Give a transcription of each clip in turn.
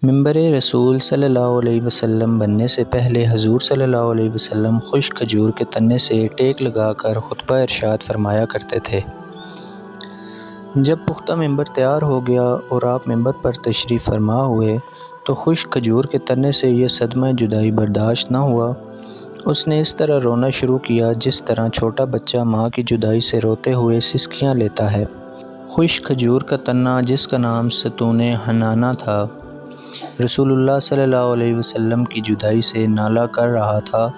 ممبر رسول صلی اللہ علیہ وسلم بننے سے پہلے حضور صلی اللہ علیہ وسلم خشک کھجور کے تنے سے ٹیک لگا کر خطبہ ارشاد فرمایا کرتے تھے۔ جب پختہ ممبر تیار ہو گیا اور آپ ممبر پر تشریف فرما ہوئے تو خشک کھجور کے تنے سے یہ صدمہ جدائی برداشت نہ ہوا۔ اس نے اس طرح رونا شروع کیا جس طرح چھوٹا بچہ ماں کی جدائی سے روتے ہوئے سسکیاں لیتا ہے۔ خشک کھجور کا تنا جس کا نام ستون حنانہ تھا، رسول اللہ صلی اللہ علیہ وسلم کی جدائی سے نالہ کر رہا تھا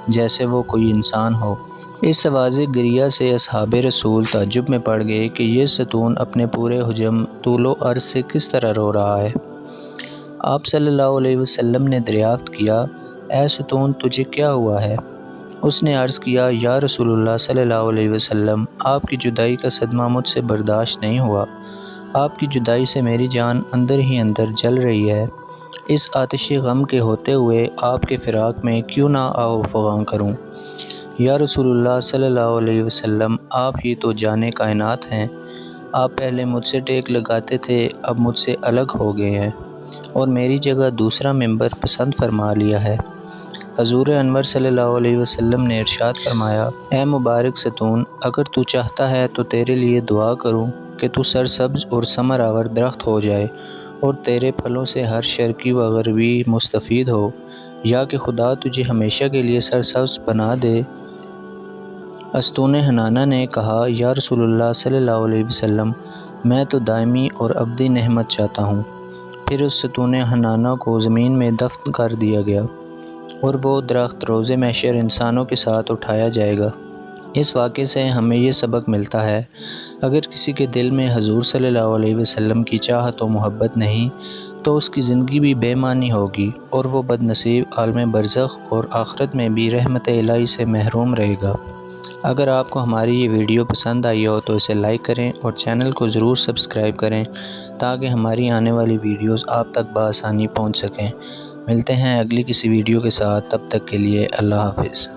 جیسے وہ کوئی انسان ہو۔ اس واضح گریہ سے اصحاب رسول تعجب میں پڑ گئے کہ یہ ستون اپنے پورے حجم، طول و عرض سے کس طرح رو رہا ہے۔ آپ صلی اللہ علیہ وسلم نے دریافت کیا، اے ستون تجھے کیا ہوا ہے؟ اس نے عرض کیا، یا رسول اللہ صلی اللہ علیہ وسلم، آپ کی جدائی کا صدمہ مجھ سے برداشت نہیں ہوا۔ آپ کی جدائی سے میری جان اندر ہی اندر جل رہی ہے۔ اس آتش غم کے ہوتے ہوئے آپ کے فراق میں کیوں نہ آہ و فغاں کروں۔ یا رسول اللہ صلی اللہ علیہ وسلم، آپ ہی تو جان کائنات ہیں۔ آپ پہلے مجھ سے ٹیک لگاتے تھے، اب مجھ سے الگ ہو گئے ہیں اور میری جگہ دوسرا ممبر پسند فرما لیا ہے۔ حضور انور صلی اللہ علیہ وسلم نے ارشاد فرمایا، اے مبارک ستون، اگر تو چاہتا ہے تو تیرے لیے دعا کروں کہ تو سرسبز اور ثمر آور درخت ہو جائے اور تیرے پھلوں سے ہر شرقی و غربی مستفید ہو، یا کہ خدا تجھے ہمیشہ کے لیے سرسبز بنا دے۔ ستون حنانہ نے کہا، یا رسول اللہ صلی اللہ علیہ وسلم، میں تو دائمی اور ابدی نعمت چاہتا ہوں۔ پھر اس ستون حنانہ کو زمین میں دفن کر دیا گیا اور وہ درخت روز محشر انسانوں کے ساتھ اٹھایا جائے گا۔ اس واقعے سے ہمیں یہ سبق ملتا ہے، اگر کسی کے دل میں حضور صلی اللہ علیہ وسلم کی چاہت و محبت نہیں تو اس کی زندگی بھی بے معنی ہوگی اور وہ بد نصیب عالم برزخ اور آخرت میں بھی رحمت الہی سے محروم رہے گا۔ اگر آپ کو ہماری یہ ویڈیو پسند آئی ہو تو اسے لائک کریں اور چینل کو ضرور سبسکرائب کریں تاکہ ہماری آنے والی ویڈیوز آپ تک بآسانی پہنچ سکیں۔ ملتے ہیں اگلی کسی ویڈیو کے ساتھ، تب تک کے لیے اللہ حافظ۔